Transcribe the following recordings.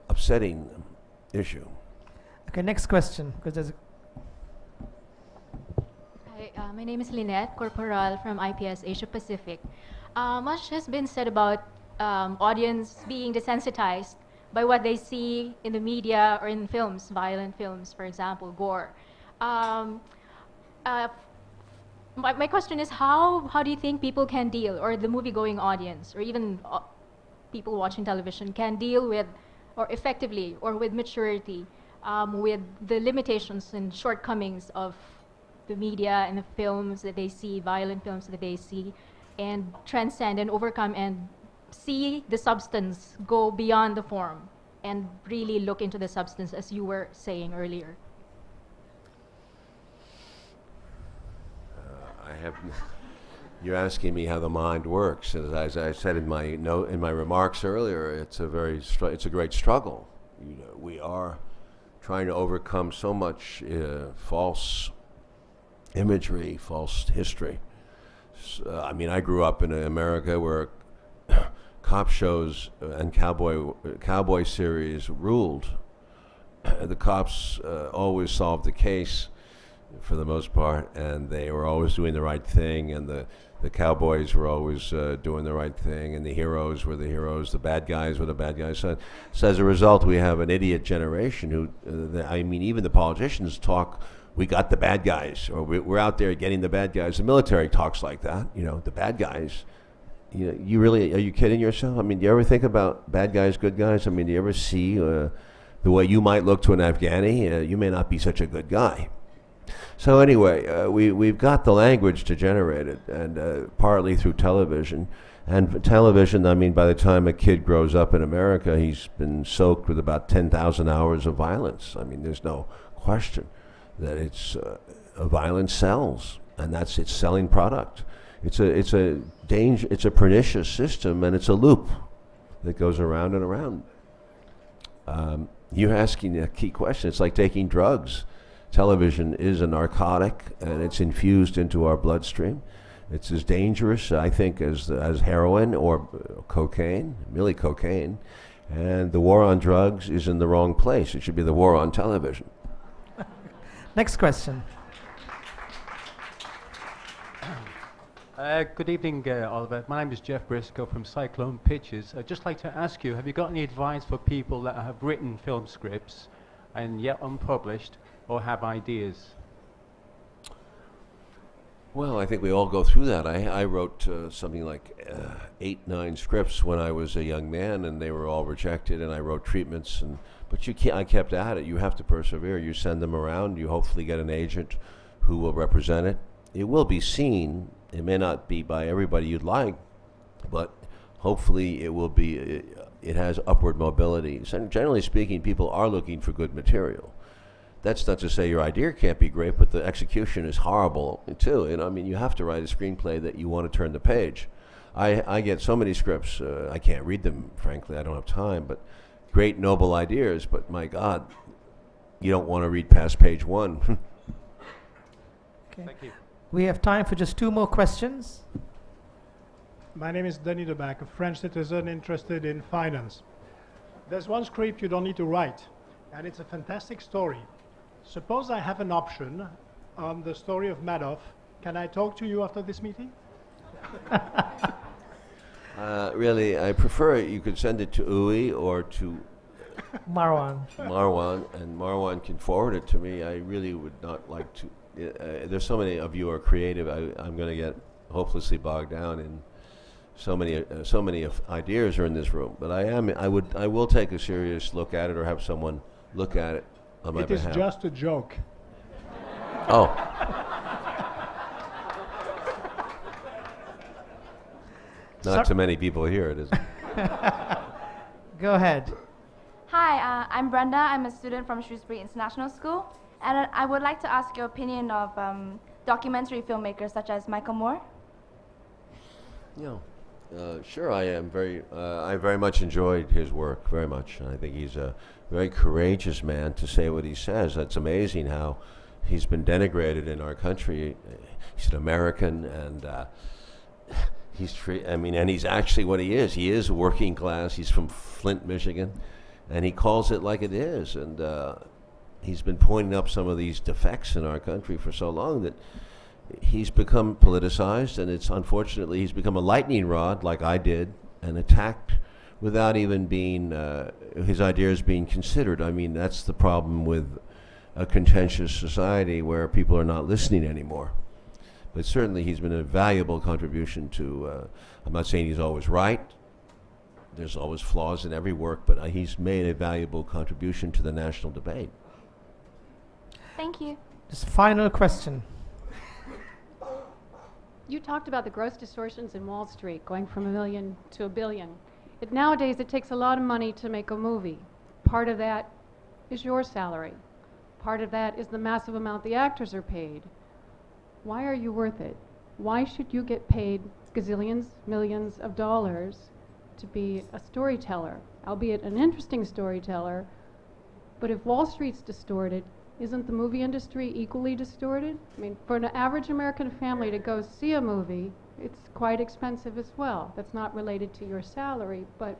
upsetting issue. Okay, next question, because there's Hi, my name is Lynette Corporal from IPS Asia Pacific. Much has been said about audience being desensitized by what they see in the media or in films, violent films, for example, gore. Um, uh, my question is, how do you think people can deal, or the movie-going audience, or even people watching television can deal with, or effectively, or with maturity, with the limitations and shortcomings of the media and the films that they see, violent films that they see, and transcend and overcome and see the substance go beyond the form and really look into the substance, as you were saying earlier? You're asking me how the mind works. As I said in my remarks earlier, it's a great struggle. We are trying to overcome so much false imagery, false history. I grew up in America where cop shows and cowboy series ruled. The cops always solved the case for the most part, and they were always doing the right thing, and the cowboys were always doing the right thing, and the heroes were the heroes, the bad guys were the bad guys. So as a result, we have an idiot generation who, even the politicians talk, we got the bad guys, or we're out there getting the bad guys. The military talks like that, the bad guys. You really, are you kidding yourself? Do you ever think about bad guys, good guys? Do you ever see the way you might look to an Afghani? You may not be such a good guy. So anyway, we've got the language to generate it, and partly through television. And television, by the time a kid grows up in America, he's been soaked with about 10,000 hours of violence. There's no question that it's violence sells, and that's its selling product. It's a pernicious system, and it's a loop that goes around and around. You're asking a key question. It's like taking drugs. Television is a narcotic, and it's infused into our bloodstream. It's as dangerous, I think, as heroin or cocaine, merely cocaine. And the war on drugs is in the wrong place. It should be the war on television. next question. Good evening, Oliver. My name is Jeff Briscoe from Cyclone Pictures. I'd just like to ask you, have you got any advice for people that have written film scripts and yet unpublished, or have ideas? Well, I think we all go through that. I wrote something like 8, 9 scripts when I was a young man, and they were all rejected, and I wrote treatments. But I kept at it. You have to persevere. You send them around. You hopefully get an agent who will represent it. It will be seen. It may not be by everybody you'd like, but hopefully it will be. It has upward mobility. So generally speaking, people are looking for good material. That's not to say your idea can't be great, but the execution is horrible too. You have to write a screenplay that you want to turn the page. I get so many scripts, I can't read them, frankly, I don't have time, but great, noble ideas, but my God, you don't want to read past page 1. Okay. Thank you. We have time for just 2 more questions. My name is Denis Debac, a French citizen interested in finance. There's one script you don't need to write, and it's a fantastic story. Suppose I have an option on the story of Madoff. Can I talk to you after this meeting? Really, I prefer you could send it to Ui or to Marwan. Marwan, and Marwan can forward it to me. I really would not like to. There's so many of you are creative. I'm going to get hopelessly bogged down in so many ideas are in this room. But I will take a serious look at it, or have someone look at it on my behalf. It is just a joke. Oh. Not too many people here, it isn't. Go ahead. Hi, I'm Brenda. I'm a student from Shrewsbury International School, and I would like to ask your opinion of documentary filmmakers such as Michael Moore. Yeah, sure. I very much enjoyed his work, very much. I think he's a very courageous man to say what he says. That's amazing how he's been denigrated in our country. He's an American, and and he's actually what he is. He is working class. He's from Flint, Michigan. And he calls it like it is. And he's been pointing up some of these defects in our country for so long that he's become politicized, and it's unfortunately he's become a lightning rod like I did, and attacked without even being his ideas being considered. I mean, that's the problem with a contentious society where people are not listening anymore. But certainly he's been a valuable contribution to, I'm not saying he's always right, there's always flaws in every work, but he's made a valuable contribution to the national debate. Thank you. Just final question. You talked about the gross distortions in Wall Street, going from $1 million to $1 billion. Nowadays, it takes a lot of money to make a movie. Part of that is your salary. Part of that is the massive amount the actors are paid. Why are you worth it? Why should you get paid gazillions, millions of dollars to be a storyteller, albeit an interesting storyteller? But if Wall Street's distorted, isn't the movie industry equally distorted? I mean, for an average American family to go see a movie, it's quite expensive as well. That's not related to your salary, but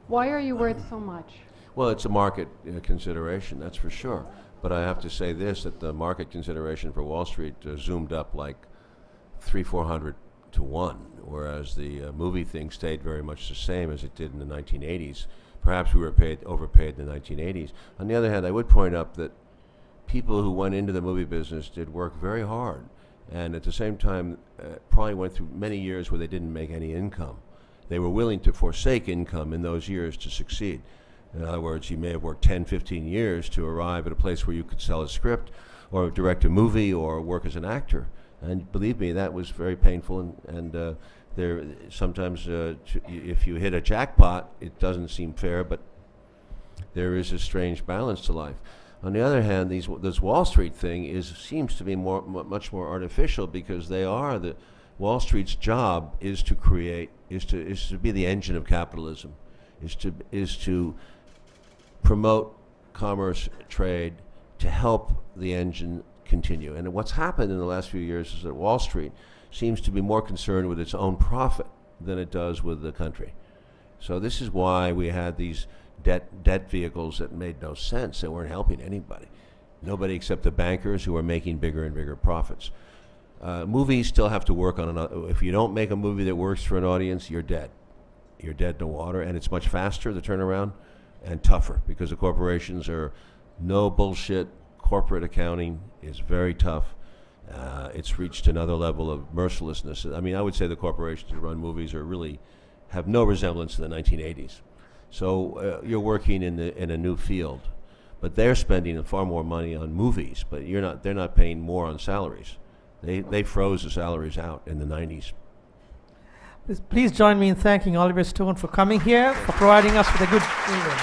why are you worth so much? Well, it's a market consideration, that's for sure. But I have to say this, that the market consideration for Wall Street zoomed up like 300-400 to 1, whereas the movie thing stayed very much the same as it did in the 1980s. Perhaps we were overpaid in the 1980s. On the other hand, I would point out that people who went into the movie business did work very hard, and at the same time probably went through many years where they didn't make any income. They were willing to forsake income in those years to succeed. In other words, you may have worked 10, 15 years to arrive at a place where you could sell a script or direct a movie or work as an actor. And believe me, that was very painful, and there sometimes if you hit a jackpot, it doesn't seem fair, but there is a strange balance to life. On the other hand, this Wall Street thing seems to be much more artificial, because Wall Street's job is to create, is to be the engine of capitalism, is to promote commerce, trade, to help the engine continue. And what's happened in the last few years is that Wall Street seems to be more concerned with its own profit than it does with the country. So this is why we had these debt vehicles that made no sense. They weren't helping anybody. Nobody except the bankers, who are making bigger and bigger profits. Movies still have to work on if you don't make a movie that works for an audience, you're dead. You're dead in the water, and it's much faster, the turnaround, and tougher, because the corporations are no bullshit. Corporate accounting is very tough. It's reached another level of mercilessness. I mean, I would say the corporations who run movies have no resemblance to the 1980s. So you're working in a new field, but they're spending far more money on movies. But they're not paying more on salaries. They froze the salaries out in the 90s. Please join me in thanking Oliver Stone for coming here, for providing us with a good evening.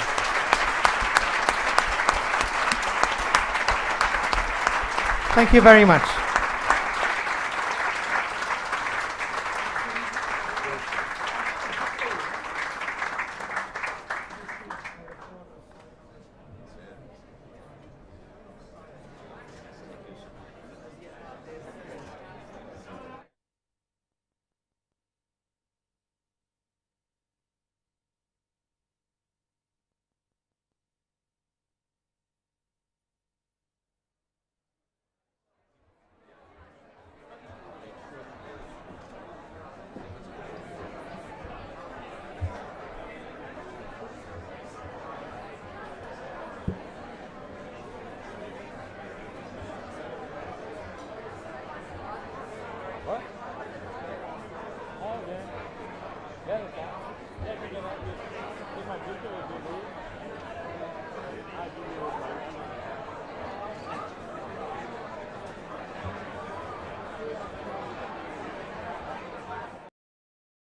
Thank you very much.